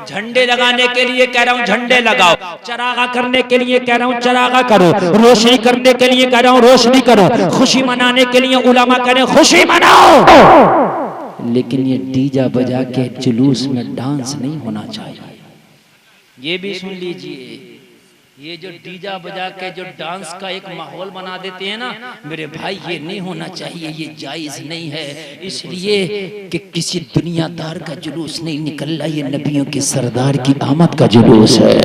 झंडे लगाने के लिए कह रहा हूँ झंडे लगाओ, चरागा करने के लिए कह रहा हूँ चरागा करो, रोशनी करने के लिए कह रहा हूँ रोशनी करो, खुशी मनाने के लिए उलमा कह रहे हैं खुशी मनाओ, लेकिन ये डीजा बजा के जुलूस में डांस नहीं होना चाहिए। ये भी सुन लीजिए, ये जो डीजा बजा के जो डांस का एक माहौल बना देते हैं ना मेरे भाई, ये नहीं होना चाहिए, ये जायज नहीं है। इसलिए कि किसी दुनियादार का जुलूस नहीं निकल रहा, ये नबियों के सरदार की आमद का जुलूस है।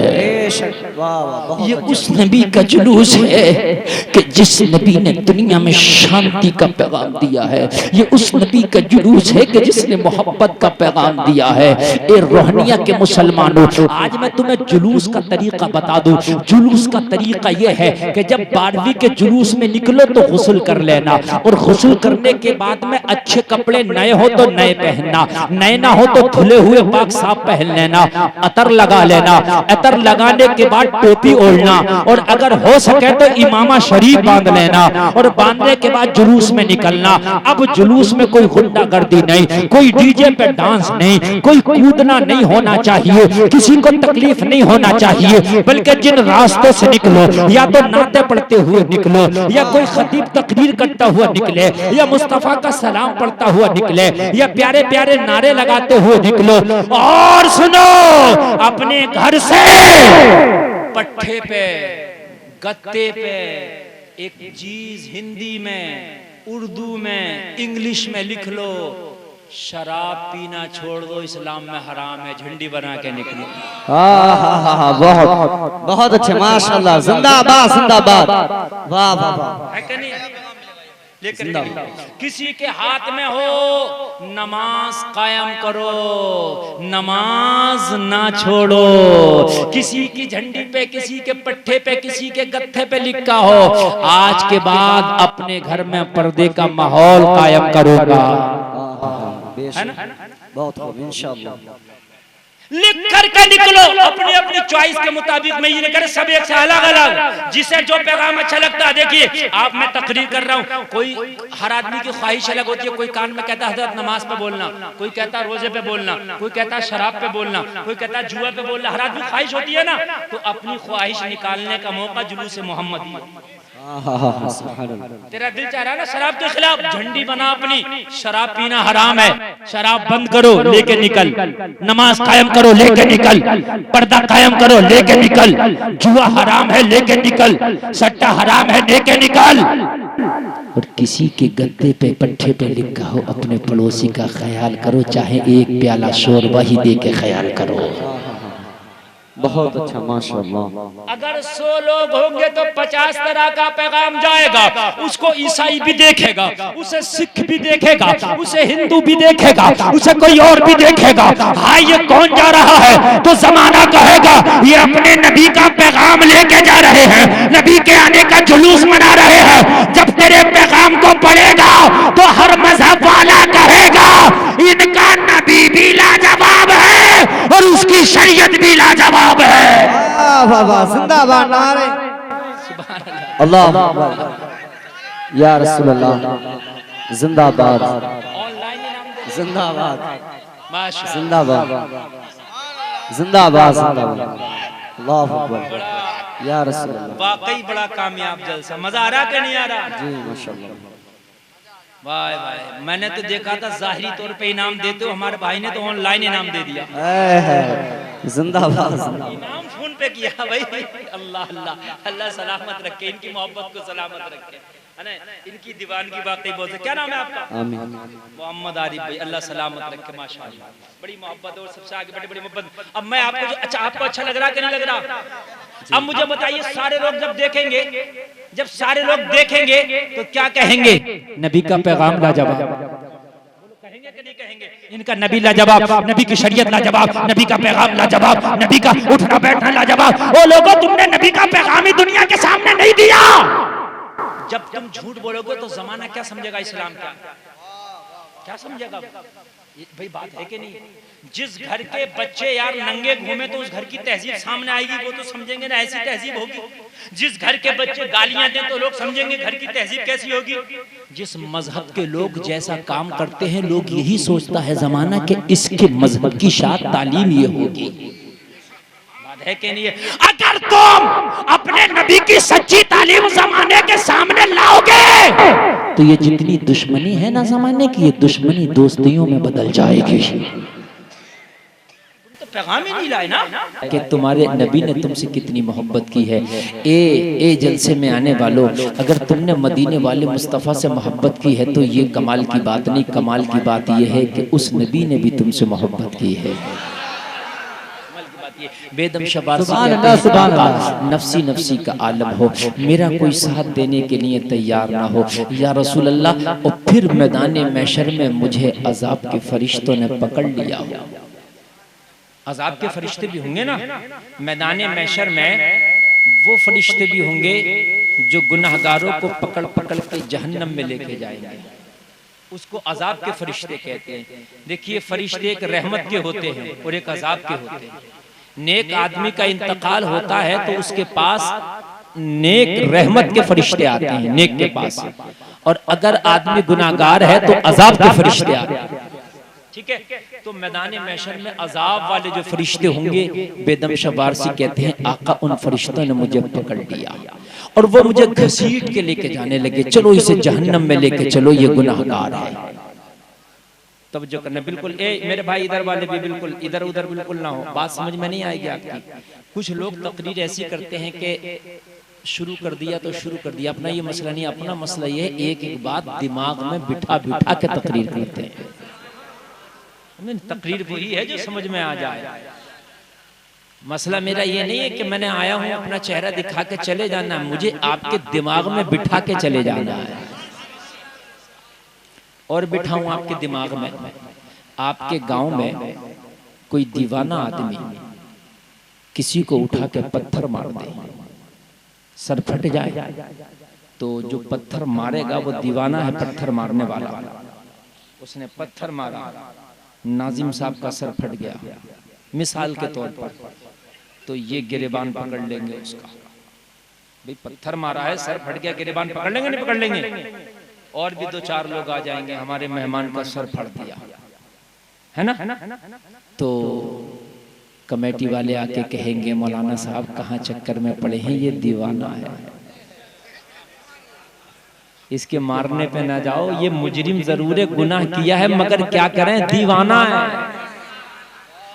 ये उस नबी का जुलूस है कि जिस नबी ने दुनिया में शांति का पैगाम दिया है। ये उस नबी का जुलूस है कि जिसने मोहब्बत का पैगाम दिया है। ए रोहनिया के मुसलमानों, आज मैं तुम्हें जुलूस का तरीका बता दूं। जुलूस का तरीका यह है कि जब 12वीं के जुलूस में निकलो तो गुस्ल कर लेना, और गुस्ल करने के बाद में अच्छे कपड़े नए हो तो नए पहनना, नए ना हो तो धुले हुए पाक साफ पहन लेना, अतर लगा लेना, अतर लगाने के बाद टोपी ओढ़ना, और अगर हो सके तो इमामा शरीफ बांध लेना, और बांधने के बाद जुलूस में निकलना। अब जुलूस में कोई गुंडागर्दी नहीं, कोई डीजे पे डांस नहीं, कोई कूदना नहीं होना चाहिए, किसी को तकलीफ नहीं होना चाहिए, बल्कि जिन रास्तों से निकलो, या तो नाते पढ़ते हुए निकलो, या कोई खतीब तकरीर करता हुआ निकले, या मुस्तफा का सलाम पढ़ता हुआ निकले, या प्यारे प्यारे नारे लगाते हुए निकलो। और सुनो, अपने घर से पट्टे पे गत्ते पे एक चीज हिंदी में, उर्दू में, इंग्लिश में लिख लो, शराब पीना छोड़ दो, इस्लाम में हराम है, झंडी बना के निकलो। बहुत बहुत अच्छे, माशाल्लाह, जिंदाबाद जिंदाबाद, वाह वाह वाह, है कि नहीं? लेकिन किसी के हाथ में हो नमाज कायम करो, नमाज ना छोड़ो। किसी की झंडी पे, किसी के पट्टे पे, किसी के गत्थे पे लिखा हो आज के बाद अपने घर में पर्दे का माहौल कायम करूंगा, है ना? बहुत खूब, इंशाअल्लाह। लिख करके निकलो अपनी अपनी चॉइस के मुताबिक। मैं ये नहीं कर सब एक से अलग अलग, जिसे जो पैगाम अच्छा लगता है। देखिए आप, मैं तकरीर कर रहा हूँ, कोई हर आदमी की ख्वाहिश अलग होती है। कोई कान में कहता है हजरत नमाज पे बोलना, कोई कहता है रोजे पे बोलना, कोई कहता है शराब पे बोलना, कोई कहता है जुआ पे बोलना। हर आदमी ख्वाहिश होती है ना, तो अपनी ख्वाहिश निकालने का मौका जुलूस मोहम्मद है। तेरा दिल चाह रहा है ना शराब के खिलाफ, झंडी बना अपनी, शराब पीना हराम है, शराब बंद करो लेके निकल, नमाज कायम करो लेके निकल, पर्दा कायम करो लेके निकल, जुआ हराम है लेके निकल, सट्टा हराम है लेके निकल। और किसी के गद्दे पे पट्टे पे लिखा हो अपने पड़ोसी का ख्याल करो, चाहे एक प्याला शोरबा ही दे के ख्याल करो। बहुत अच्छा, माशाअल्लाह। अगर 100 लोग होंगे तो 50 तरह का पैगाम जाएगा। उसको ईसाई भी देखेगा, उसे सिख भी देखेगा, उसे हिंदू भी देखेगा, उसे कोई और भी देखेगा। हाँ ये कौन जा रहा है, तो जमाना कहेगा ये अपने नबी का पैगाम लेके जा रहे हैं, नबी के आने का जुलूस मना रहे हैं। जब तेरे पैगाम को पढ़ेगा तो हर मजहब वाला कहेगा इनका नबी भी लाजवाब है और उसकी शरीयत भी लाजवाब है। वाह वाह, जिंदाबाद, नारे अल्लाह, या रसूल अल्लाह, जिंदाबाद, जिंदाबाद, जिंदाबाद, जिंदाबाद, जिंदाबाद, अल्लाह अकबर, या रसूल अल्लाह। वाकई बड़ा कामयाब जलसा, मजा आ रहा कि नहीं आ रहा? जी माशाअल्लाह। वाह वाह, मैंने तो देखा था जाहिरी तौर पे इनाम देते हो, हमारे भाई ने तो ऑनलाइन इनाम दे दिया। जिंदाबाद, इनाम फोन पे किया भाई। अल्लाह अल्लाह अल्लाह सलामत रखे, इनकी मोहब्बत को सलामत रखे, है ना? इनकी दीवानगी बाकी बहुत है। क्या नाम है आपका? आमीन। मोहम्मद आरिफ भाई, अल्लाह सलामत रखे, माशाअल्लाह। बड़ी मोहब्बत और सबसे आगे बड़ी मोहब्बत। अब मैं आपको अच्छा, आपको अच्छा लग रहा कि नहीं लग रहा? अब मुझे बताइए, सारे लोग जब देखेंगे, जब सारे लोग देखेंगे तो क्या कहेंगे? नबी का पैगाम लाजवाब, कहेंगे कि नहीं कहेंगे? इनका नबी लाजवाब, नबी की शरीयत लाजवाब, नबी का पैगाम लाजवाब, नबी का उठना बैठना लाजवाब। ओ लोगों, तुमने नबी का पैगाम ही दुनिया के सामने नहीं दिया। जब तुम झूठ बोलोगे तो जमाना क्या समझेगा? इस्लाम क्या समझेगा? भाई बात है कि नहीं? जिस घर के बच्चे यार नंगे घूमे तो उस घर की तहजीब सामने आएगी, वो तो समझेंगे ना ऐसी तहजीब होगी। जिस घर के बच्चे गालियां दें तो लोग समझेंगे घर की तहजीब कैसी होगी। जिस मजहब के लोग जैसा काम करते हैं, लोग यही सोचता है जमाना के इसके मजहब की शायद तालीम ये होगी। बात है कि नहीं है? अगर तुम अपने नबी की सच्ची तालीम जमाने के सामने लाओगे तो ये जितनी दुश्मनी है ना जमाने की, ये दुश्मनी दोस्तियों में बदल जाएगी। तो पैगाम ही नहीं लाए ना कि तुम्हारे नबी ने तुमसे कितनी मोहब्बत की है। ए जलसे में आने वालों, अगर तुमने मदीने वाले मुस्तफ़ा से मोहब्बत की है तो ये कमाल की बात नहीं, कमाल की बात ये है कि उस नबी ने भी तुमसे मोहब्बत की है। बेदम शबार नफसी नफसी का आलम हो, मेरा कोई साथ देने के लिए तैयार ना हो या रसूल अल्लाह, और फिर मैदान महशर में मुझे अजाब के फरिश्तों ने पकड़ लिया। अजाब के फरिश्ते भी होंगे ना मैदान महशर में, वो फरिश्ते भी होंगे जो गुनाहगारों को पकड़ पकड़ के जहन्नम में लेके जाएंगे। उसको अजाब के फरिश्ते कहते हैं। देखिए, फरिश्ते एक रहमत के होते हैं और एक अजाब के होते हैं। नेक आदमी का इंतकाल होता है तो उसके पास नेक रहमत के फरिश्ते आते हैं, नेक के पास, और अगर आदमी गुनाहगार है तो अजाब के फरिश्ते आते हैं। ठीक है, तो मैदान महशर में अजाब वाले जो फरिश्ते होंगे, बेदम शबारसी कहते हैं आका उन फरिश्तों ने मुझे पकड़ लिया और वो मुझे घसीट के लेके जाने लगे, चलो इसे जहन्नम में लेके चलो, ये गुनाहगार है। तब जो करना बिल्कुल, मेरे भाई इधर वाले भी बिल्कुल इधर उधर बिल्कुल ना हो, बात समझ में नहीं आएगी आपकी। कुछ लोग तकरीर ऐसी करते हैं कि शुरू कर दिया तो शुरू कर दिया, अपना ये मसला नहीं, अपना मसला ये है एक एक बात दिमाग में बिठा बिठा के तकरीर करते हैं। तकरीर वही है जो समझ में आ जाए। मसला मेरा ये नहीं है कि मैंने आया हूं अपना चेहरा दिखा के चले जाना, मुझे आपके दिमाग में बिठा के चले जाना है। और बिठाऊं आपके दिमाग में, आपके गांव में कोई दीवाना आदमी किसी को उठा के पत्थर मार दे, सर फट जाए, तो जो पत्थर मारेगा वो दीवाना है, पत्थर मारने वाला। उसने पत्थर मारा, नाजिम साहब का सर फट गया मिसाल के तौर पर, तो ये गिरेबान पकड़ लेंगे उसका। भाई पत्थर मारा है, सर फट गया, गिरेबान पकड़ लेंगे नहीं पकड़ लेंगे? और भी दो चार लोग आ जाएंगे, हमारे मेहमान का सर फट दिया है ना, तो कमेटी वाले आके कहेंगे मौलाना साहब कहाँ चक्कर में पड़े हैं, ये दीवाना है, इसके मारने पे ना जाओ, ये मुजरिम जरूर गुनाह किया है मगर क्या करें, दीवाना है।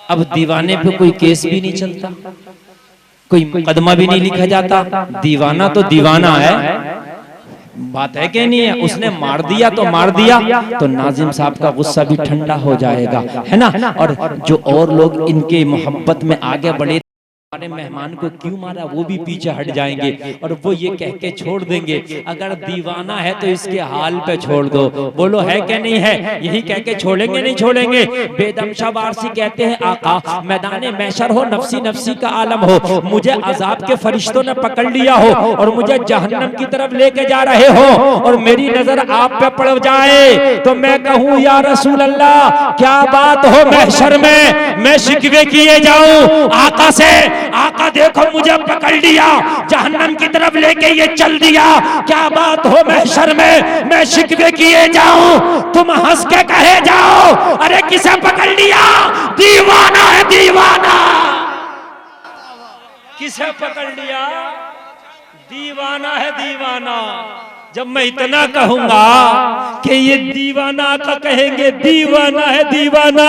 अब दीवाने पे कोई केस भी नहीं चलता, कोई मुकदमा भी नहीं लिखा जाता, दीवाना तो दीवाना है। बात है कि नहीं है? उसने मार दिया तो मार दिया, तो नाजिम साहब का गुस्सा भी ठंडा हो जाएगा, है ना। और जो और लोग इनके मोहब्बत में आगे बढ़े, हमारे मेहमान को क्यों मारा, वो भी पीछे हट जाएंगे और वो ये कह के छोड़ देंगे अगर दीवाना है तो इसके हाल पे छोड़ दो। बोलो है कि नहीं है? यही कह के छोड़ेंगे नहीं छोड़ेंगे? बेदम शबारसी कहते हैं आका मैदान महशर हो, नफसी नफसी का आलम हो, मुझे अजाब के फरिश्तों ने पकड़ लिया हो और मुझे जहन्नम की तरफ लेके जा रहे हो और मेरी नजर आप पे पड़ जाए तो मैं कहूँ या रसूल अल्लाह क्या बात हो महशर में मैं शिकवे किए जाऊं आका से, आका देखो मुझे पकड़ लिया, जहन्नम की तरफ लेके ये चल दिया, क्या बात हो महशर में मैं शिकवे किए जाऊं, तुम हंस के कहे जाओ अरे किसे पकड़ लिया, दीवाना है दीवाना। किसे पकड़ लिया? दीवाना है दीवाना। जब मैं इतना कहूंगा कि ये दीवाना का कहेंगे दीवाना है दीवाना,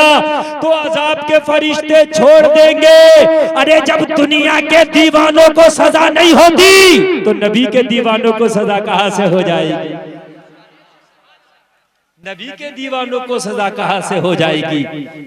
तो अजाब के फरिश्ते छोड़ देंगे। अरे जब दुनिया के दीवानों को सजा नहीं होती तो नबी के दीवानों को सजा कहां से हो जाएगी? नबी के दीवानों को सजा कहां से हो जाएगी?